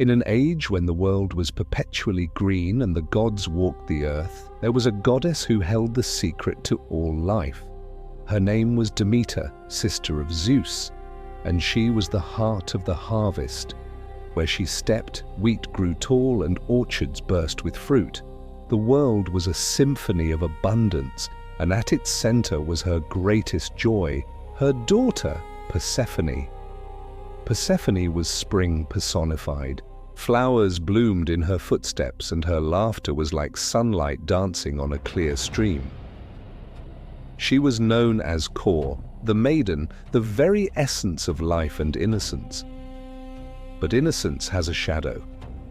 In an age when the world was perpetually green and the gods walked the earth, there was a goddess who held the secret to all life. Her name was Demeter, sister of Zeus, and she was the heart of the harvest. Where she stepped, wheat grew tall and orchards burst with fruit. The world was a symphony of abundance, and at its center was her greatest joy, her daughter, Persephone. Persephone was spring personified. Flowers bloomed in her footsteps, and her laughter was like sunlight dancing on a clear stream. She was known as Kor, the maiden, the very essence of life and innocence. But innocence has a shadow,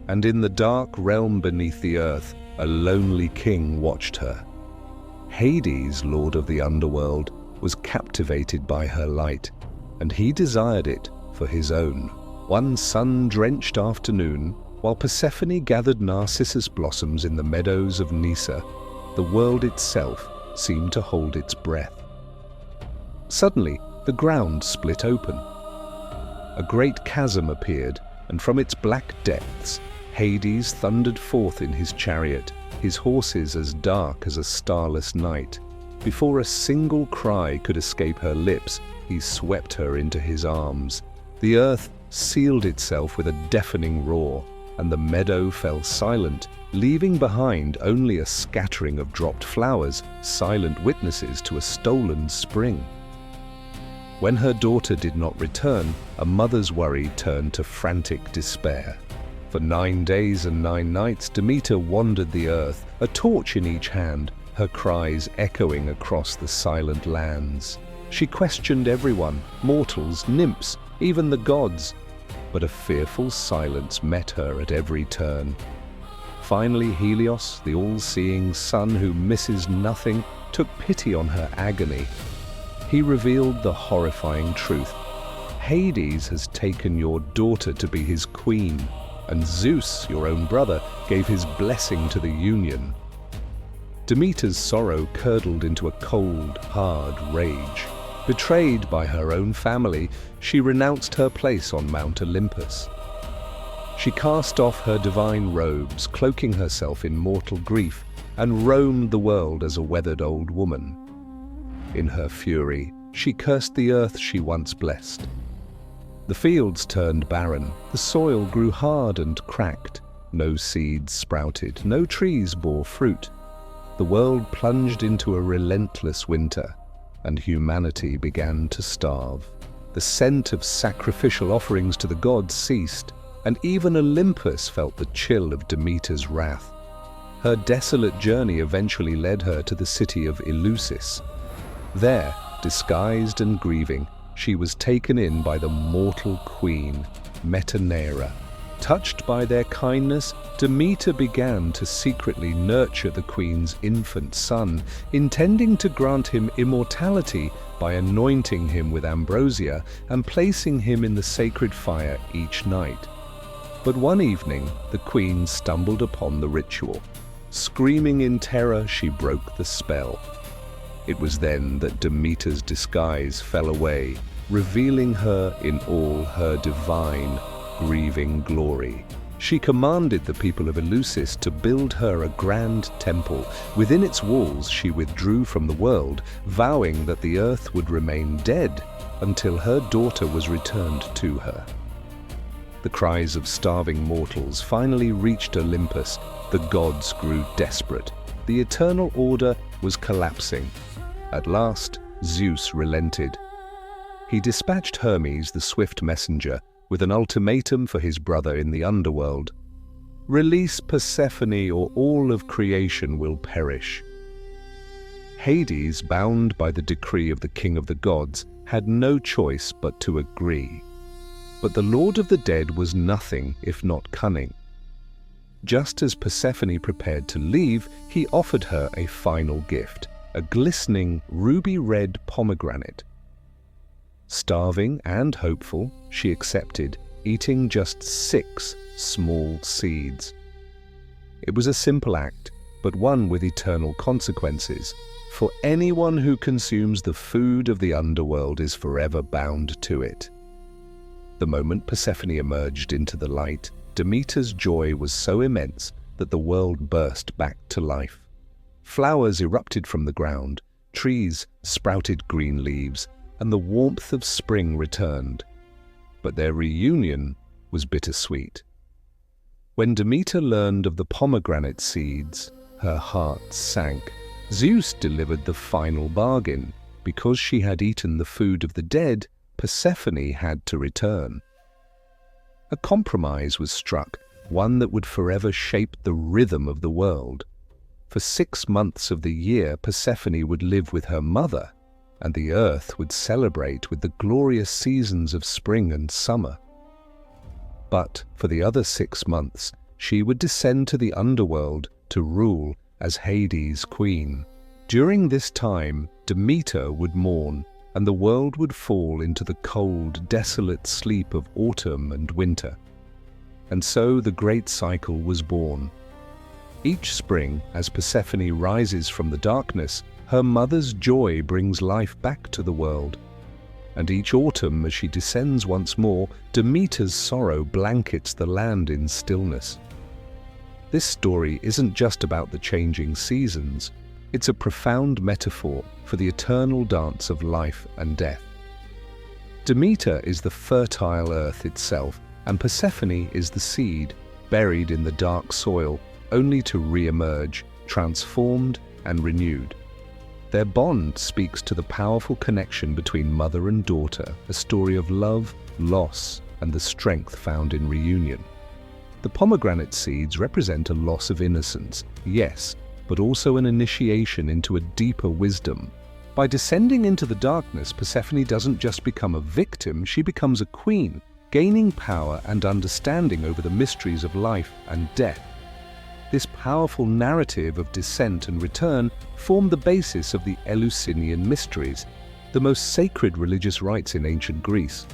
and in the dark realm beneath the earth, a lonely king watched her. Hades, lord of the underworld, was captivated by her light, and he desired it for his own. One sun-drenched afternoon, while Persephone gathered narcissus blossoms in the meadows of Nysa, the world itself seemed to hold its breath. Suddenly, the ground split open. A great chasm appeared, and from its black depths, Hades thundered forth in his chariot, his horses as dark as a starless night. Before a single cry could escape her lips, he swept her into his arms. The earth sealed itself with a deafening roar, and the meadow fell silent, leaving behind only a scattering of dropped flowers, silent witnesses to a stolen spring. When her daughter did not return, a mother's worry turned to frantic despair. For 9 days and 9 nights, Demeter wandered the earth, a torch in each hand, her cries echoing across the silent lands. She questioned everyone, mortals, nymphs, even the gods, but a fearful silence met her at every turn. Finally, Helios, the all-seeing sun who misses nothing, took pity on her agony. He revealed the horrifying truth. Hades has taken your daughter to be his queen, and Zeus, your own brother, gave his blessing to the union. Demeter's sorrow curdled into a cold, hard rage. Betrayed by her own family, she renounced her place on Mount Olympus. She cast off her divine robes, cloaking herself in mortal grief, and roamed the world as a weathered old woman. In her fury, she cursed the earth she once blessed. The fields turned barren, the soil grew hard and cracked, no seeds sprouted, no trees bore fruit. The world plunged into a relentless winter, and humanity began to starve. The scent of sacrificial offerings to the gods ceased, and even Olympus felt the chill of Demeter's wrath. Her desolate journey eventually led her to the city of Eleusis. There, disguised and grieving, she was taken in by the mortal queen, Metaneira. Touched by their kindness, Demeter began to secretly nurture the queen's infant son, intending to grant him immortality by anointing him with ambrosia and placing him in the sacred fire each night. But one evening, the queen stumbled upon the ritual. Screaming in terror, she broke the spell. It was then that Demeter's disguise fell away, revealing her in all her divine, grieving glory. She commanded the people of Eleusis to build her a grand temple. Within its walls she withdrew from the world, vowing that the earth would remain dead until her daughter was returned to her. The cries of starving mortals finally reached Olympus. The gods grew desperate. The eternal order was collapsing. At last, Zeus relented. He dispatched Hermes, the swift messenger, with an ultimatum for his brother in the underworld. Release Persephone or all of creation will perish. Hades, bound by the decree of the king of the gods, had no choice but to agree. But the Lord of the Dead was nothing if not cunning. Just as Persephone prepared to leave, he offered her a final gift, a glistening ruby-red pomegranate. Starving and hopeful, she accepted, eating just 6 small seeds. It was a simple act, but one with eternal consequences. For anyone who consumes the food of the underworld is forever bound to it. The moment Persephone emerged into the light, Demeter's joy was so immense that the world burst back to life. Flowers erupted from the ground, trees sprouted green leaves, and the warmth of spring returned. But their reunion was bittersweet. When Demeter learned of the pomegranate seeds, her heart sank. Zeus delivered the final bargain. Because she had eaten the food of the dead, Persephone had to return. A compromise was struck, one that would forever shape the rhythm of the world. For 6 months of the year, Persephone would live with her mother, and the earth would celebrate with the glorious seasons of spring and summer. But for the other 6 months, she would descend to the underworld to rule as Hades' queen. During this time, Demeter would mourn, and the world would fall into the cold, desolate sleep of autumn and winter. And so the great cycle was born. Each spring, as Persephone rises from the darkness, her mother's joy brings life back to the world. And each autumn, as she descends once more, Demeter's sorrow blankets the land in stillness. This story isn't just about the changing seasons. It's a profound metaphor for the eternal dance of life and death. Demeter is the fertile earth itself, and Persephone is the seed, buried in the dark soil, only to re-emerge, transformed and renewed. Their bond speaks to the powerful connection between mother and daughter, a story of love, loss, and the strength found in reunion. The pomegranate seeds represent a loss of innocence, yes, but also an initiation into a deeper wisdom. By descending into the darkness, Persephone doesn't just become a victim, she becomes a queen, gaining power and understanding over the mysteries of life and death. This powerful narrative of descent and return formed the basis of the Eleusinian mysteries, the most sacred religious rites in ancient Greece.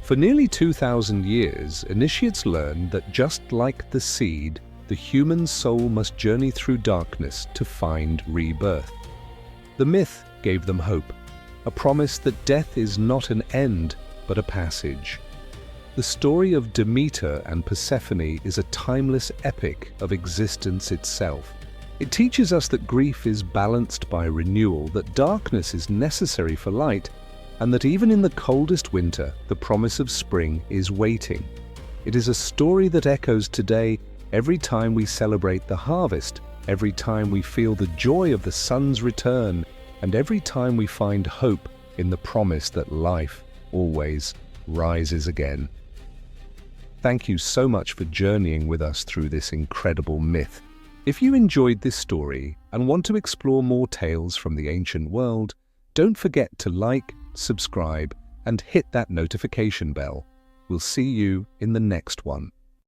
For nearly 2,000 years, initiates learned that just like the seed, the human soul must journey through darkness to find rebirth. The myth gave them hope, a promise that death is not an end, but a passage. The story of Demeter and Persephone is a timeless epic of existence itself. It teaches us that grief is balanced by renewal, that darkness is necessary for light, and that even in the coldest winter, the promise of spring is waiting. It is a story that echoes today every time we celebrate the harvest, every time we feel the joy of the sun's return, and every time we find hope in the promise that life always rises again. Thank you so much for journeying with us through this incredible myth. If you enjoyed this story and want to explore more tales from the ancient world, don't forget to like, subscribe, and hit that notification bell. We'll see you in the next one.